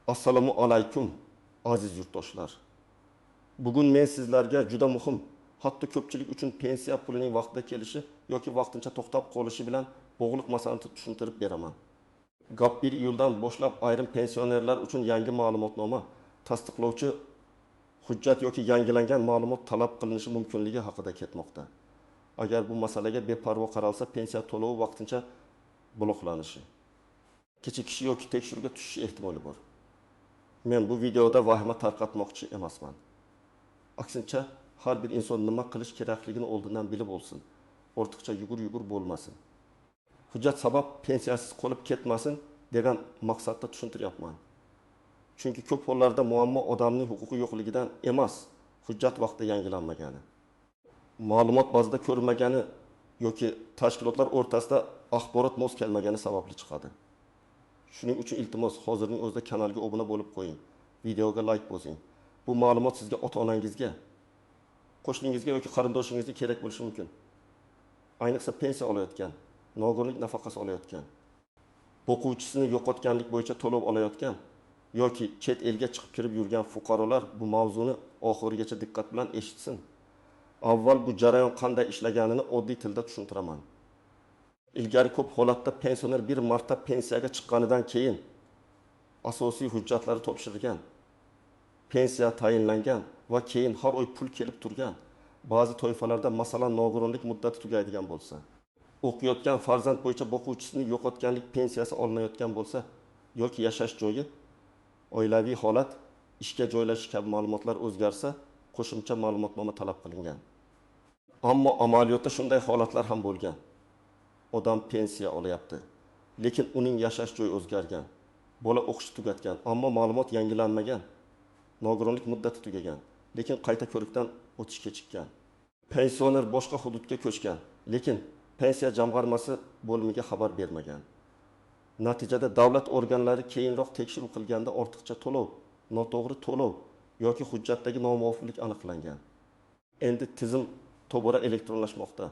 Assalomu alaykum aziz yurtdoshlar. Bugun men sizlarga juda muhim, hatto ko'pchilik uchun pensiya pulining vaqtida kelishi yoki vaqtincha to'xtab qolishi bilan bog'liq masalani tushuntirib beraman. Gap 1 iyuldan boshlab ayrim pensionerlar uchun yangi ma'lumotnoma, tasdiqlovchi hujjat yoki yangilangan ma'lumot talab qilinishi mumkinligi haqida ketmoqda. Agar bu masalaga beparvo qaralsa, pensiya to'lovi vaqtincha bloklanishi, kechikishi yoki tekshiruvga tushishi ehtimoli bor. Men bu videoda vahima tarqatmoqchi emasman. Aksincha, har bir inson nima qilish kerakligini oldindan bilib olsin. Ortiqcha yugur bo'lmasin. Hujjat sabab pensiyasiz qolib ketmasin degan maqsadda tushuntiryapman. Chunki ko'p hollarda muammo odamning huquqi yo'qligidan emas, hujjat vaqtida yangilanmagani, ma'lumot bazasida ko'rilmagani yoki tashkilotlar o'rtasida axborot mos kelmagani sababli chiqadi. Shuning uchun iltimos, hozirning o'zida kanalga obuna bo'lib qo'ying, videoga like bosing. Bu ma'lumot sizga, ota-onangizga, qo'shningizga yoki qarindoshingizga kerak bo'lishi mumkin. Ayniqsa pensiya olayotgan, nogironlik nafaqasi olayotgan, o'quvchisini yo'qotganlik bo'yicha to'lov olayotgan yoki chet elga chiqib kirib yurgan fuqarolar bu mavzuni oxirigacha diqqat bilan eshitsin. Avval bu jarayon qanday ishlaganini oddiy tilda tushuntiraman. Ilgari ko'p holatda pensioner bir marta pensiyaga chiqqanidan keyin asosiy hujjatlari topshirilgan, pensiya tayinlangan va keyin har oy pul kelib turgan. Ba'zi toifalarda masalan nogironlik muddati tugaydigan bo'lsa, o'qiyotgan farzand bo'yicha boquvchisini yo'qotganlik pensiyasi olinayotgan bo'lsa yoki yashash joyi, oilaviy holat, ishga joylashish kabi ma'lumotlar o'zgarsa, qo'shimcha ma'lumotnoma talab qilingan. Ammo amaliyotda shunday holatlar ham bo'lgan. Odam pensiya olyapti, lekin uning yashash joyi o'zgargan, bola o'qish tugatgan, ammo ma'lumot yangilanmagan. Nogironlik muddati tugagan, lekin qayta ko'rikdan o'tish kechikkan. Pensioner boshqa hududga ko'chgan, lekin pensiya jamg'armasi bo'limiga xabar bermagan. Natijada davlat organlari keyinroq tekshiruv qilganda ortiqcha to'lov, noto'g'ri to'lov yoki hujjatdagi nomuvofiqlik aniqlangan. Endi tizim tobora elektronlashmoqda.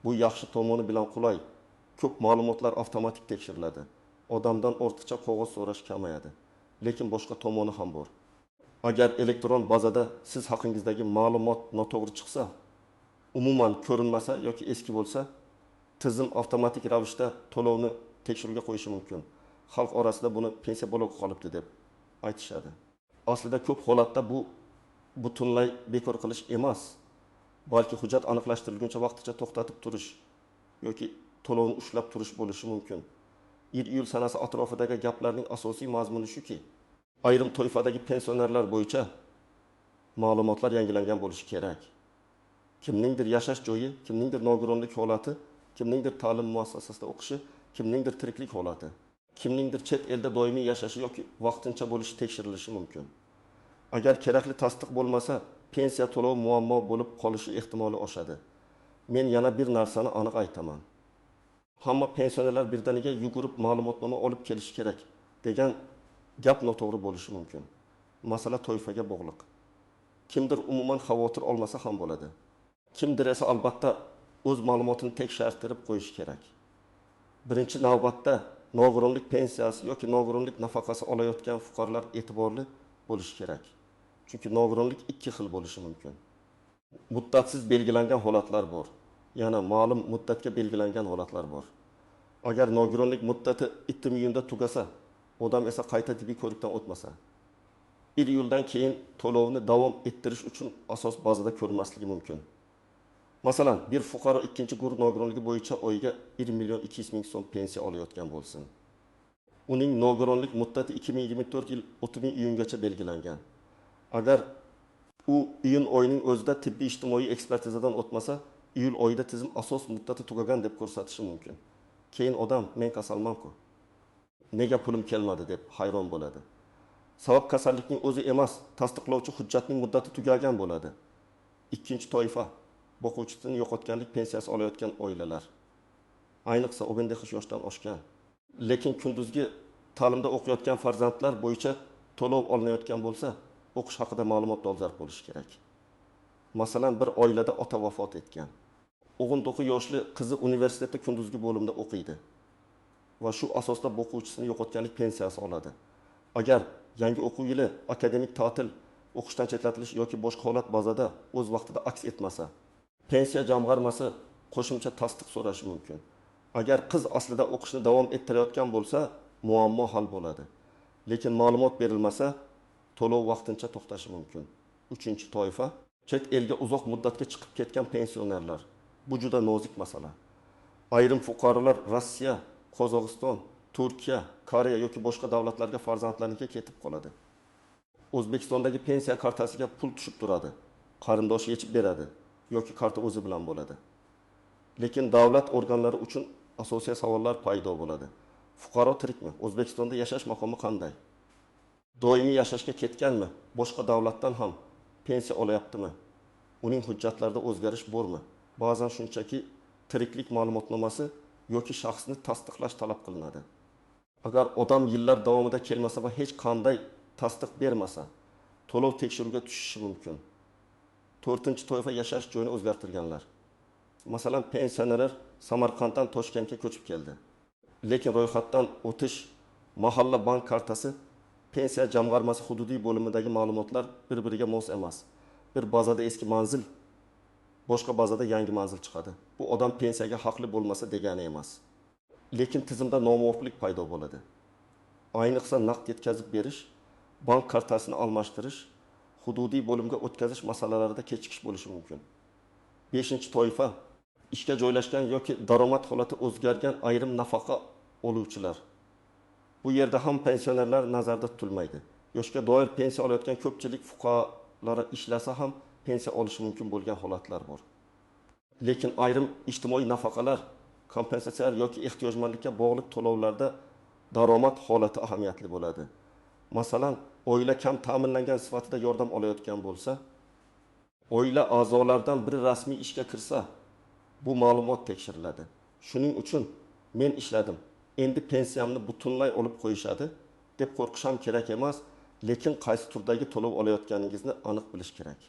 Bu yaxshi tomoni bilan qulay. Ko'p ma'lumotlar avtomatik tekshiriladi. Odamdan ortiqcha qog'oz so'rash kamayadi. Lekin boshqa tomoni ham bor. Agar elektron bazada siz haqingizdagi ma'lumot noto'g'ri chiqsa, umuman ko'rinmasa yoki eski bo'lsa, tizim avtomatik ravishda to'lovni tekshiruvga qo'yishi mumkin. Xalq orasida buni pensiya blok qolibdi deb aytishadi. Aslida ko'p holatda bu butunlay bekor qilish emas, balki hujjat aniqlashtirilguncha vaqtincha to'xtatib turish yoki to'lovni ushlab turish bo'lishi mumkin. 1 iyul sanasi atrofidagi gaplarning asosiy mazmuni shuki, ayrim toifadagi pensionerlar bo'yicha ma'lumotlar yangilangan bo'lishi kerak. Kimningdir yashash joyi, kimningdir nogironlik holati, kimningdir ta'lim muassasasida o'qishi, kimningdir tiriklik holati, kimningdir chet elda doimiy yashashi yoki vaqtincha bo'lishi tekshirilishi mumkin. Agar kerakli tasdiq bo'lmasa, pensiya to'lovi muammo bo'lib qolishi ehtimoli oshadi. Men yana bir narsani aniq aytaman. Hamma pensionerlar birdaniga yugurib ma'lumotnoma olib kelish kerak degan gap noto'g'ri bo'lishi mumkin. Masala toifaga bog'liq. Kimdir umuman xavotir olmasa ham bo'ladi. Kimdir esa albatta o'z ma'lumotini tekshirtirib qo'yish kerak. Birinchi navbatda nogironlik pensiyasi yoki nogironlik nafaqasi olayotgan fuqarolar e'tiborli bo'lishi kerak. Chunki nogironlik ikki xil bo'lishi mumkin. Muddatsiz belgilangan holatlar bor. Yana ma'lum muddatga belgilangan holatlar bor. Agar nogironlik muddati 2 iyunda tugasa, odam esa qayta tibbiy ko'rikdan o'tmasa, 1 iyuldan keyin to'lovni davom ettirish uchun asos bazada ko'rilmasligi mumkin. Masalan, bir fuqaro ikkinchi guruh nogironligi bo'yicha oyiga 1.200.000 so'm pensiya olayotgan bo'lsin. Uning nogironlik muddati 2024 yil 30 iyungacha belgilangan. Agar u iyun oyining o'zida tibbiy ijtimoiy ekspertizadan o'tmasa, iyul oyida tizim asos muddati tugagan deb ko'rsatishi mumkin. Keyin odam men kasalman-ku, nega pulim kelmadi deb hayron bo'ladi. Sabab kasallikning o'zi emas, tasdiqlovchi hujjatning muddati tugagan bo'ladi. Ikkinchi toifa, boquvchisini yo'qotganlik pensiyasi olayotgan oilalar. Ayniqsa 15 yoshdan oshgan, lekin kunduzgi ta'limda o'qiyotgan farzandlar bo'yicha to'lov olinayotgan bo'lsa, o'qish haqida ma'lumot dolzarb bo'lishi kerak. Masalan, bir oilada ota vafot etgan. 19 yoshli qizi universitetda kunduzgi bo'limda o'qiydi va shu asosda o'quvchisini yo'qotganlik pensiyasi oladi. Agar yangi o'quv yili akademik ta'til, o'qishdan chetlatilish yoki boshqa holat bazada o'z vaqtida aks etmasa, pensiya jamg'armasi qo'shimcha tasdiq so'rashi mumkin. Agar qiz aslida o'qishni davom ettirayotgan bo'lsa, muammo hal bo'ladi. Lekin ma'lumot berilmasa, to'lov vaqtincha to'xtashi mumkin. 3-toifa chet elga uzoq muddatga chiqib ketgan pensionerlar. Bu juda nozik masala. Ayrim fuqarolar Rossiya, Qozog'iston, Turkiya, Koreya yoki boshqa davlatlarga farzandlariga ketib qoladi. O'zbekistondagi pensiya kartasiga pul tushib turadi. Qarindoshi yechib beradi yoki karta o'zi bilan bo'ladi. Lekin davlat organlari uchun asosiy savollar paydo bo'ladi. Fuqaro tirikmi? O'zbekistonda yashash maqomi qanday? Doimiy yashashga ketganmi? Boshqa davlatdan ham pensiya olayaptimi? Uning hujjatlarida o'zgarish bormi? Ba'zan shunchaki tiriklik ma'lumotnomasi yoki shaxsni tasdiqlash talab qilinadi. Agar odam yillar davomida kelmasa va hech qanday tasdiq bermasa, to'lov tekshiruvga tushishi mumkin. 4-toifa yashash joyini o'zgartirganlar. Masalan, pensionerlar Samarqanddan Toshkentga ko'chib keldi. Lekin ro'yxatdan o'tish mahalla bank kartasi pensiya jamg'armasi hududiy bo'limidagi ma'lumotlar bir-biriga mos emas. Bir bazada eski manzil, boshqa bazada yangi manzil chiqadi. Bu odam pensiyaga haqli bo'lmasa degani emas. Lekin tizimda nomuvofiqlik paydo bo'ladi. Ayniqsa naqd yetkazib berish, bank kartasini almashtirish, hududiy bo'limga o'tkazish masalalarida kechikish bo'lishi mumkin. 5-toifa ishga joylashgan yoki daromad holati o'zgargan ayrim nafaqa oluvchilar. Bu yerda ham pensionerlar nazarda tutilmaydi. Yoshga doir pensiya olayotgan ko'pchilik fuqarolar ishlasa ham pensiya olishi mumkin bo'lgan holatlar bor. Lekin ayrim ijtimoiy nafaqalar, kompensatsiyalar yoki ehtiyojmandlikka bog'liq to'lovlarda daromad holati ahamiyatli bo'ladi. Masalan, oila kam ta'minlangan sifatida yordam olayotgan bo'lsa, oila a'zolaridan biri rasmiy ishga kirsa, bu ma'lumot tekshiriladi. Shuning uchun men ishladim, endi pensiyamni butunlay olib qo'yishadi deb qo'rqish ham kerak emas, lekin qaysi turdagi to'lov olayotganingizni aniq bilish kerak.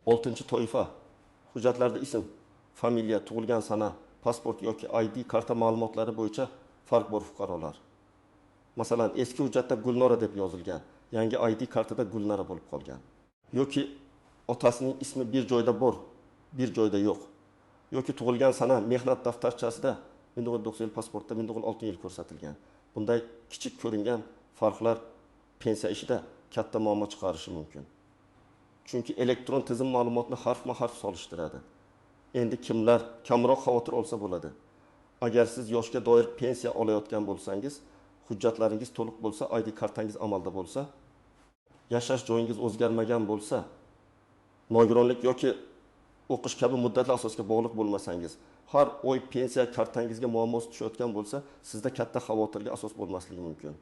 6-toifa hujjatlarda ism, familiya, tug'ilgan sana, pasport yoki ID karta ma'lumotlari bo'yicha farq bor fuqarolar. Masalan, eski hujjatda Gulnora deb yozilgan, yangi ID kartada Gulnora bo'lib qolgan. Yoki otasining ismi bir joyda bor, bir joyda yo'q. Yoki tug'ilgan sana mehnat daftarchasida 1990 yil, pasportda 1906 yil ko'rsatilgan. Bunday kichik ko'ringan farqlar pensiya ishida katta muammo chiqarishi mumkin. Chunki elektron tizim ma'lumotni harfma-harf solishtiradi. Endi kimlar kamroq xavotir olsa bo'ladi. Agar siz yoshga doir pensiya olayotgan bo'lsangiz, hujjatlaringiz to'liq bo'lsa, ID kartangiz amalda bo'lsa, yashash joyingiz o'zgarmagan bo'lsa, nogironlik yoki o'qish kabi muddatli asosga bog'liq bo'lmasangiz, har oy pensiya kartangizga muammosi tushayotgan bo'lsa, sizda katta xavotirga asos bo'lmasligi mumkin.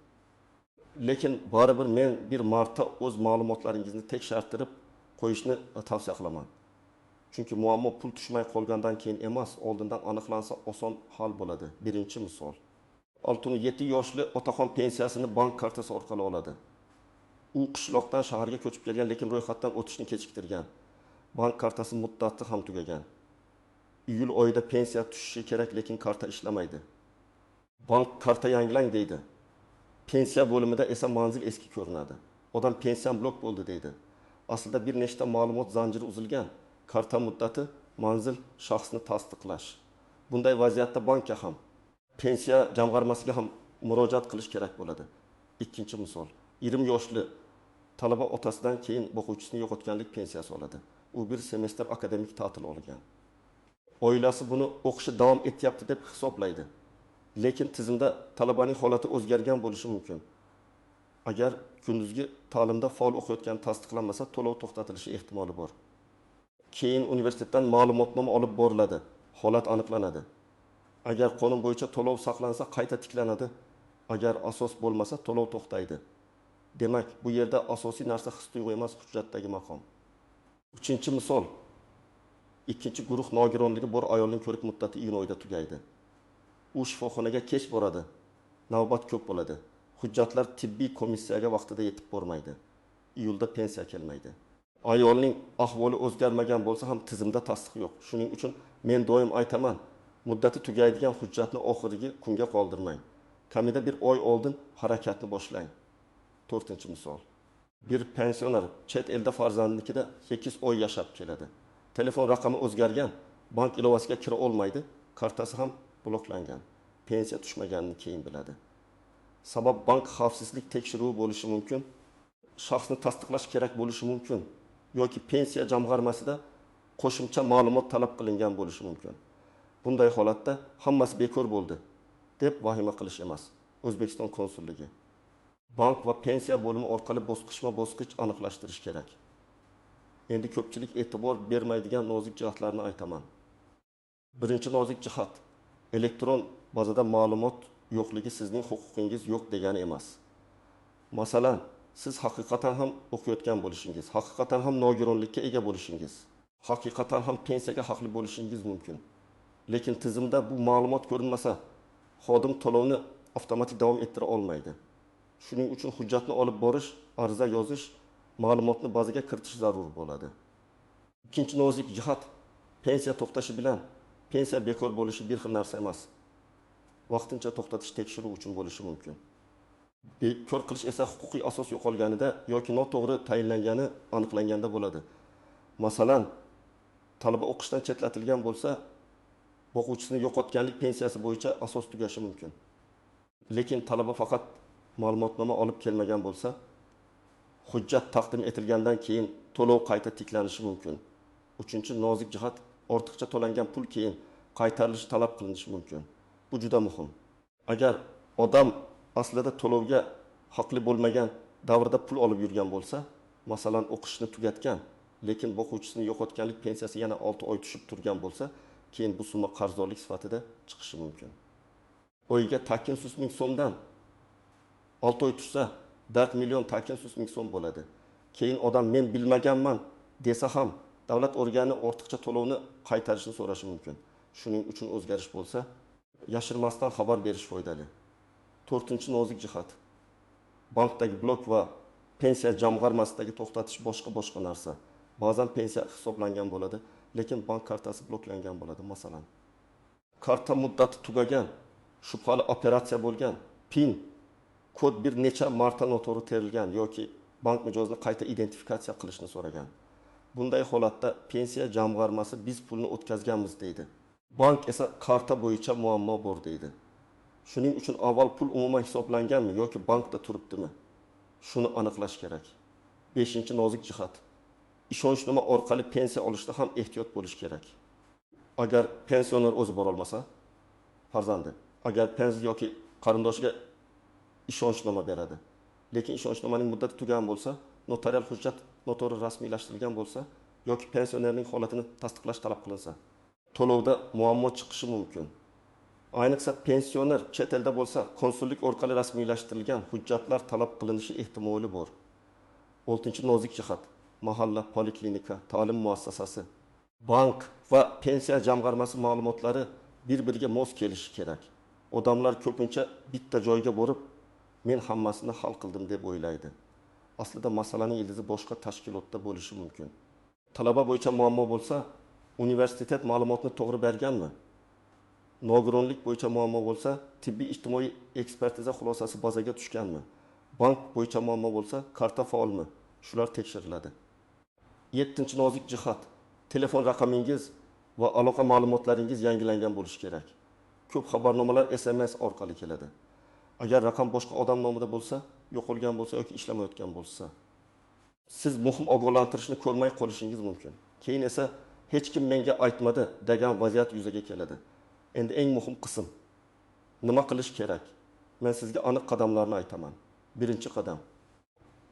Lekin baribir men bir marta o'z ma'lumotlaringizni tekshirtirib qo'yishni tavsiya qilaman. Chunki muammo pul tushmay qolgandan keyin emas, oldindan aniqlansa oson hal bo'ladi. Birinchi misol. 67 yoshli otaxon pensiyasini bank kartasi orqali oladi. U qishloqdan shaharga ko'chib kelgan, lekin ro'yxatdan o'tishni kechiktirgan. Bank kartasi muddati ham tugagan. Iyul oyida pensiya tushishi kerak, lekin karta ishlamaydi. Bank karta yangilang deydi. Pensiya bo'limida esa manzil eski ko'rinadi. Odam pensiyam blok bo'ldi deydi. Aslida bir nechta ma'lumot zanjiri uzilgan. Karta muddati, manzil, shaxsni tasdiqlash. Bunday vaziyatda bankka ham, pensiya jamg'armasiga ham murojaat qilish kerak bo'ladi. Ikkinchi misol. 20 yoshli talaba otasidan keyin o'quvchisini yo'qotganlik pensiyasi oladi. U bir semestr akademik ta'til olgan. Oilasi buni o'qishi davom etyapti deb hisoblaydi. Lekin tizimda talabaning holati o'zgargan bo'lishi mumkin. Agar kunduzgi ta'limda faol o'qiyotgani tasdiqlanmasa, to'lov to'xtatilishi ehtimoli bor. Keyin universitetdan ma'lumotnoma olib boriladi, holat aniqlanadi. Agar qonun bo'yicha to'lov saqlansa, qayta tiklanadi. Agar asos bo'lmasa, to'lov to'xtaydi. Demak, bu yerda asosiy narsa his-tuyg'u emas, hujjatdagi maqom. Uchinchi misol. Ikkinchi guruh nogironligi bor ayolning ko'rik muddati iyun oyida tugaydi. U shifoxonaga kech boradi. Navbat ko'p bo'ladi. Hujjatlar tibbiy komissiyaga vaqtida yetib bormaydi. Iyulda pensiya kelmaydi. Ayolning ahvoli o'zgarmagan bo'lsa ham tizimda tasdiq yo'q. Shuning uchun men doim aytaman, muddati tugaydigan hujjatni oxirgi kunga qoldirmang. Kamida bir oy oldin harakatni boshlang. To'rtinchi misol. Bir pensioner chet elda farzandinikida 8 oy yashab keladi. Telefon raqami o'zgargan, bank ilovasiga kira olmaydi, kartasi ham bloklangan. Pensiya tushmaganini keyin biladi. Sabab bank xavfsizlik tekshiruvi bo'lishi mumkin, shaxsni tasdiqlash kerak bo'lishi mumkin yoki pensiya jamg'armasida qo'shimcha ma'lumot talab qilingan bo'lishi mumkin. Bunday holatda hammasi bekor bo'ldi deb vahima qilish emas. O'zbekiston konsulligi bank va pensiya bo'limi orqali bosqichma-bosqich aniqlashtirish kerak. Endi ko'pchilik e'tibor bermaydigan nozik jihatlarni aytaman. Birinchi nozik jihat: elektron bazada ma'lumot yo'qligi sizning huquqingiz yo'q degani emas. Masalan, siz haqiqatan ham o'qiyotgan bo'lishingiz, haqiqatan ham nogironlikka ega bo'lishingiz, haqiqatan ham pensiyaga haqli bo'lishingiz mumkin. Lekin tizimda bu ma'lumot ko'rinmasa, xodim to'lovni avtomatik davom ettira olmaydi. Shuning uchun hujjatni olib borish, ariza yozish, ma'lumotni bazaga kiritish zarur bo'ladi. Ikkinchi nozik jihat: pensiya to'xtashi bilan pensiya bekor bo'lishi bir xil narsa emas. Vaqtincha to'xtatish tekshiruv uchun bo'lishi mumkin. Bekor qilish esa huquqiy asos yo'qolganida yoki noto'g'ri tayinlangani aniqlanganda bo'ladi. Masalan, talaba o'qishdan chetlatilgan bo'lsa, o'quvchisini yo'qotganlik pensiyasi bo'yicha asos tugashi mumkin. Lekin talaba faqat ma'lumotnoma olib kelmagan bo'lsa, hujjat taqdim etilgandan keyin to'lov qayta tiklanishi mumkin. Uchinchi nozik jihat: ortiqcha to'langan pul keyin qaytarilishi talab qilinishi mumkin. Bu juda muhim. Agar odam aslida to'lovga haqli bo'lmagan davrda pul olib yurgan bo'lsa, masalan o'qishni tugatgan, lekin o'quvchisini yo'qotganlik pensiyasi yana 6 oy tushib turgan bo'lsa, keyin bu summa qarzdorlik sifatida chiqishi mumkin. Oyga takin 100 ming so'mdan 6 oy tushsa, 4 million takin 100 ming so'm bo'ladi. Keyin odam men bilmaganman desa ham davlat organi ortiqcha to'lovni qaytarishni so'rashi mumkin. Shuning uchun o'zgarish bo'lsa, yashirmasdan xabar berish foydali. To'rtinchi nozik jihat: bankdagi blok va pensiya jamg'armasidagi to'xtatish boshqa narsa. Ba'zan pensiya hisoblangan bo'ladi, lekin bank kartasi bloklangan bo'ladi. Masalan, karta muddati tugagan, shubhali operatsiya bo'lgan, PIN kod bir necha marta noto'g'ri terilgan yoki bank mijozini qayta identifikatsiya qilishni so'ragan. Bunday holatda pensiya jamg'armasi biz pulni o'tkazganmiz deydi. Bank esa karta bo'yicha muammo bor deydi. Shuning uchun avval pul umuman hisoblanganmi yoki bankda turibdimi? Shuni aniqlash kerak. 5-chi nozik jihat: ishonchnoma orqali pensiya olishda ham ehtiyot bo'lish kerak. Agar pensioner o'zi bora olmasa, farzandi, agar pensiya yoki qarindoshiga ishonchnoma beradi, lekin ishonchnomaning muddati tugagan bo'lsa, notarial hujjat noto'g'ri rasmiylashtirilgan bo'lsa yoki pensionerning holatini tasdiqlash talab qilinsa, to'lovda muammo chiqishi mumkin. Ayniqsa pensioner chet elda bo'lsa, konsullik orqali rasmiylashtirilgan hujjatlar talab qilinishi ehtimoli bor. 6-chi nozik jihat: mahalla, poliklinika, ta'lim muassasasi, bank va pensiya jamg'armasi ma'lumotlari bir-biriga mos kelishi kerak. Odamlar ko'pincha bitta joyga borib, men hammasini hal qildim deb o'ylaydi. Aslida masalaning ildizi boshqa tashkilotda bo'lishi mumkin. Talaba bo'yicha muammo bo'lsa, universitet ma'lumotni to'g'ri berganmi? Nogironlik bo'yicha muammo bo'lsa, tibbiy ijtimoiy ekspertiza xulosasi bazaga tushganmi? Bank bo'yicha muammo bo'lsa, karta faolmi? Shular tekshiriladi. 7-chi nozik jihat: telefon raqamingiz va aloqa ma'lumotlaringiz yangilangan bo'lishi kerak. Ko'p xabarnomalar SMS orqali keladi. Agar raqam boshqa odam nomida bo'lsa, yo'qolgan bo'lsa yoki ishlamayotgan bo'lsa, siz muhim ogohlantirishni ko'rmay qolishingiz mumkin. Keyin esa hech kim menga aytmadi degan vaziyat yuzaga keladi. Endi eng muhim qism: nima qilish kerak? Men sizga aniq qadamlarni aytaman. Birinchi qadam: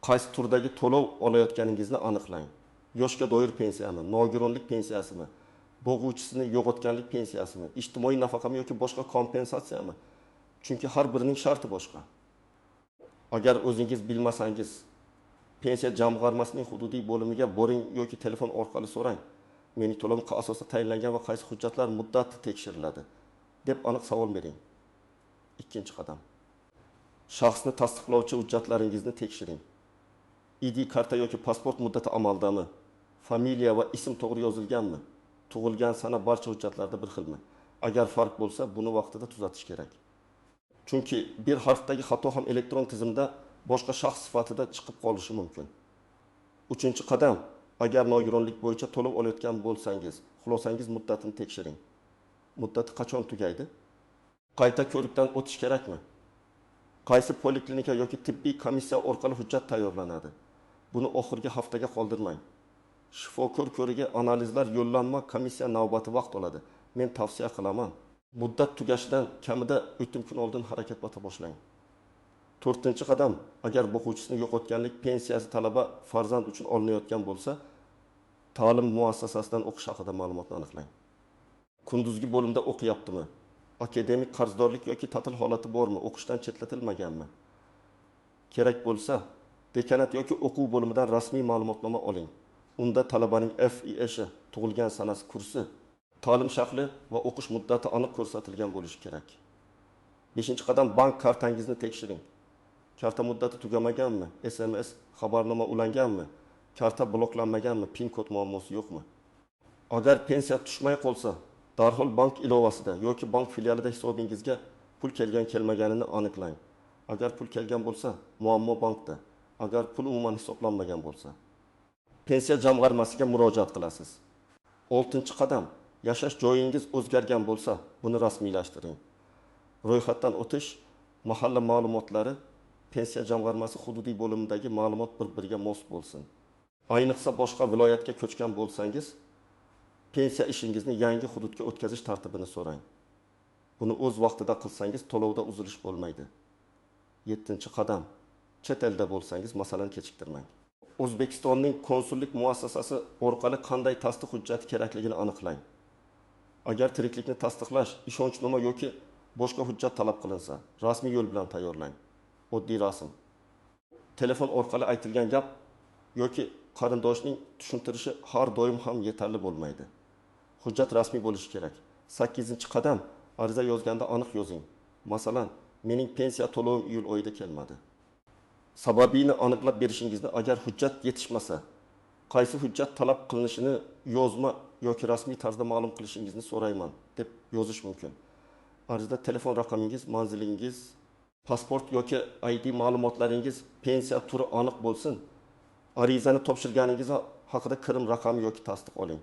qaysi turdagi to'lov olayotganingizni aniqlang. Yoshga doir pensiyami, nogironlik pensiyasimi, bo'g'uvchisini yo'qotganlik pensiyasimi, ijtimoiy nafaqami yoki boshqa kompensatsiyami? Chunki har birining sharti boshqa. Agar o'zingiz bilmasangiz, pensiya jamg'armasining hududiy bo'limiga boring yoki telefon orqali so'rang. Mening to'lovim qaysi asosda tayinlangan va qaysi hujjatlar muddati tekshiriladi deb aniq savol bering. Ikkinchi qadam: shaxsni tasdiqlovchi hujjatlaringizni tekshiring. ID karta yoki pasport muddati amaldami? Familiya va ism to'g'ri yozilganmi? Tug'ilgan sana barcha hujjatlarda bir xilmi? Agar farq bo'lsa, buni vaqtida tuzatish kerak. Chunki bir harfdagi xato ham elektron tizimda boshqa shaxs sifatida chiqib qolishi mumkin. 3-qadam, agar nogironlik bo'yicha to'lov olayotgan bo'lsangiz, xulosangiz muddatini tekshiring. Muddati qachon tugaydi? Qayta ko'rikdan o'tish kerakmi? Qaysi poliklinika yoki tibbiy komissiya orqali hujjat tayyorlanadi? Buni oxirgi haftaga qoldirmang. Shifokor ko'riga analizlar yo'llanma komissiya navbati vaqt oladi. Men tavsiya qilaman. Muddat tugashidan kamida 3 kun oldin harakat qila boshlang. 4-qadam, agar o'quvchisini yo'qotganlik pensiyasi talaba farzand uchun olinayotgan bo'lsa, ta'lim muassasasidan o'qish haqida ma'lumotni aniqlang. Kunduzgi bo'limda o'qiyaptimi? Akademik qarzdorlik yoki ta'til holati bormi? O'qishdan chetlatilmaganmi? Kerak bo'lsa, dekanat yoki o'quv bo'limidan rasmiy ma'lumotnoma oling. Unda talabaning FIShi, tug'ilgan sanasi, kursi, ta'lim shakli va o'qish muddati aniq ko'rsatilgan bo'lishi kerak. 5-qadam, bank kartangizni tekshiring. Karta muddati tugamaganmi? SMS xabarnoma ulanganmi? Karta bloklanmaganmi? PIN kod muammosi yo'qmi? Agar pensiya tushmay qolsa, darhol bank ilovasida yoki bank filialida hisobingizga pul kelgan-kelmaganini aniqlang. Agar pul kelgan bo'lsa, muammo bankda. Agar pul umuman hisoblanmagan bo'lsa, pensiya jamg'armasiga murojaat qilasiz. 6-qadam, yashash joyingiz o'zgargan bo'lsa, buni rasmiylashtiring. Ro'yxatdan o'tish, mahalla ma'lumotlari pensiya jamg'armasi hududiy bo'limidagi ma'lumot bir-biriga mos bo'lsin. Ayniqsa boshqa viloyatga ko'chgan bo'lsangiz, pensiya ishingizni yangi hududga o'tkazish tartibini so'rang. Buni o'z vaqtida qilsangiz to'lovda uzilish bo'lmaydi. 7-qadam, chet elda bo'lsangiz masalani kechiktirmang. O'zbekistonning konsullik muassasasi orqali qanday tasdiq hujjati kerakligini aniqlang. Agar tiriklikni tasdiqlash, ishonchnoma yoki boshqa hujjat talab qilinsa, rasmiy yo'l bilan tayyorlang. Oddiy rasm. Telefon orqali aytilgan gap yoki qarindoshning tushuntirishi har doim ham yetarli bo'lmaydi. Hujjat rasmiy bo'lishi kerak. 8-qadam, ariza yozganda aniq yozing. Masalan, mening pensiya to'lovim iyul oyida kelmadi. Sababini aniqlab berishingizni, agar hujjat yetishmasa, qaysi hujjat talab qilinishini yozma yoki rasmiy tarzda ma'lum qilishingizni so'rayman deb yozish mumkin. Arizada telefon raqamingiz, manzilingiz, pasport yoki ID ma'lumotlaringiz, pensiya turi aniq bo'lsin. Arizani topshirganingiz haqida kirim raqami yoki tasdiq oling.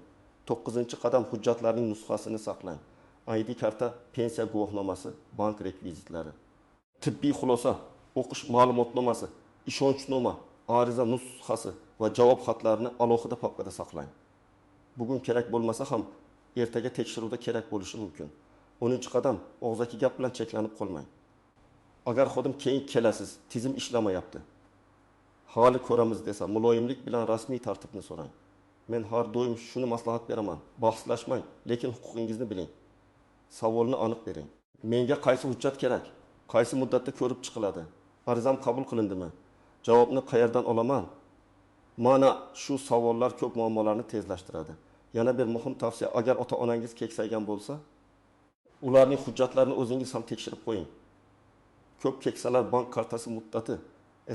9-qadam, hujjatlarning nusxasini saqlang. ID karta, pensiya guvohnomasi, bank rekvizitlari. Tibbiy xulosa, o'qish ma'lumotnomasi, ishonchnoma, ariza nusxasi va javob xatlarini alohida papkada saqlang. Bugun kerak bo'lmasa ham ertaga tekshiruvda kerak bo'lishi mumkin. 10-qadam, og'zaki gap bilan cheklanib qolmang. Agar xodim keyin kelasiz, tizim ishlamayapti, hali ko'ramiz desa, muloyimlik bilan rasmiy tartibni so'rang. Men har doim shuni maslahat beraman. Bahslashmang, lekin huquqingizni biling. Savolni aniq bering. Menga qaysi hujjat kerak? Qaysi muddatda ko'rib chiqiladi? Arizam qabul qilindimi? Javobni qayerdan olaman? Mana shu savollar ko'p muammolarni tezlashtiradi. Yana bir muhim tavsiya, agar ota-onangiz keksaygan bo'lsa, ularning hujjatlarini o'zingiz ham tekshirib qo'ying. Ko'p keksalar bank kartasi muddati,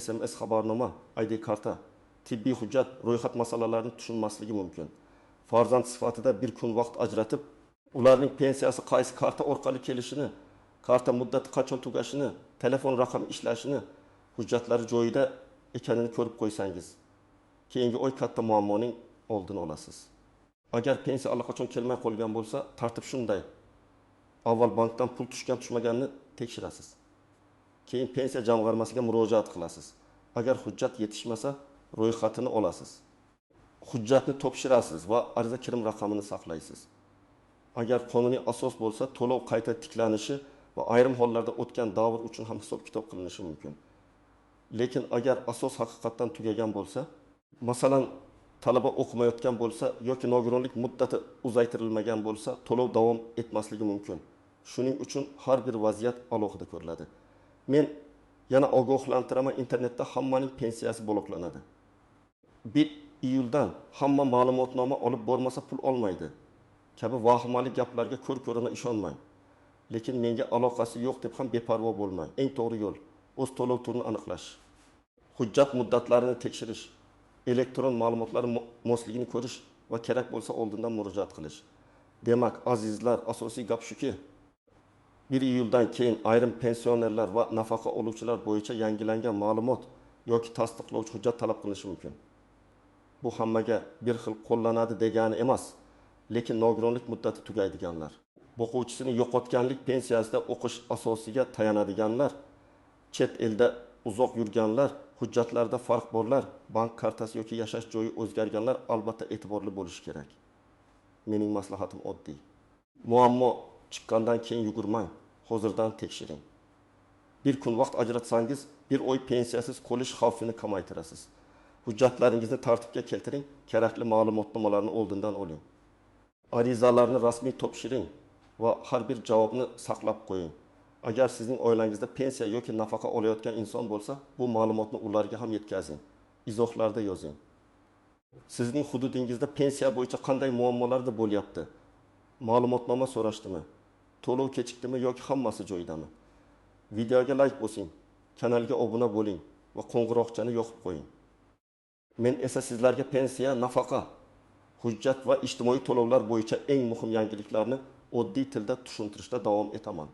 SMS xabarnoma, ID karta, tibbiy hujjat, ro'yxat masalalarini tushunmasligi mumkin. Farzand sifatida bir kun vaqt ajratib, ularning pensiyasi qaysi karta orqali kelishini, karta muddati qachon tugashini, telefon raqami ishlashini, hujjatlari joyida ekanini ko'rib qo'ysangiz, keyingi oy katta muammoning oldini olasiz. Agar pensiya allaqachon kelmay qolgan bo'lsa, tartib shunday. Avval bankdan pul tushgan-tushmaganini tekshirasiz. Keyin pensiya jamg'armasiga murojaat qilasiz. Agar hujjat yetishmasa, ro'yxatini olasiz. Hujjatni topshirasiz va ariza kirim raqamini saqlaysiz. Agar qonuniy asos bo'lsa, to'lov qayta tiklanishi va ayrim hollarda o'tgan davr uchun ham hisob-kitob qilinishi mumkin. Lekin agar asos haqiqatdan tugagan bo'lsa, masalan, talaba o'qimayotgan bo'lsa yoki nogironlik muddati uzaytirilmagan bo'lsa, to'lov davom etmasligi mumkin. Shuning uchun har bir vaziyat alohida ko'riladi. Men yana ogohlantiraman, internetda hammaning pensiyasi bloklanadi. 1 iyuldan hamma ma'lumotnoma olib bormasa pul olmaydi kabi vahimali gaplarga ko'r-ko'rona ishonmang. Lekin menga aloqasi yo'q deb ham beparvo bo'lmang. Eng to'g'ri yo'l o'z to'lov turini aniqlash, hujjat muddatlarini tekshirish, elektron ma'lumotlar mosligini ko'rish va kerak bo'lsa oldindan murojaat qilish. Demak, azizlar, asosiy gap shuki, 1 iyuldan keyin ayrim pensionerlar va nafaqa oluvchilar bo'yicha yangilangan ma'lumot yoki tasdiqlovchi hujjat talab qilinishi mumkin. Bu hammaga bir xil qo'llanadi degani emas, lekin nogironlik muddati tugaydiganlar, o'quvchisini yo'qotganlik pensiyasida o'qish asosiga tayanadiganlar, chet elda uzoq yurganlar, hujjatlarda farq borlar, bank kartasi yoki yashash joyi o'zgarganlar albatta e'tiborli bo'lishi kerak. Mening maslahatim oddiy. Muammo chiqqandan keyin yugurmang, hozirdan tekshiring. Bir kun vaqt ajratsangiz, bir oy pensiyasiz qolish xavfini kamaytirasiz. Hujjatlaringizni tartibga keltiring, kerakli ma'lumotnomalarni oldindan oling. Arizalarni rasmiy topshiring va har bir javobni saqlab qo'ying. Agar sizning oilangizda pensiya yoki nafaqa olayotgan inson bo'lsa, bu ma'lumotni ularga ham yetkazing. Izohlarda yozing. Sizning hududingizda pensiya bo'yicha qanday muammolar bo'lyapti? Ma'lumotnoma so'rashdimi? To'lov kechikdimi yoki hammasi joyidami? Videoga like bosing, kanalga obuna bo'ling va qo'ng'iroqchani yoqib qo'ying. Men esa sizlarga pensiya, nafaqa, hujjat va ijtimoiy to'lovlar bo'yicha eng muhim yangiliklarni oddiy tilda tushuntirishda davom etaman.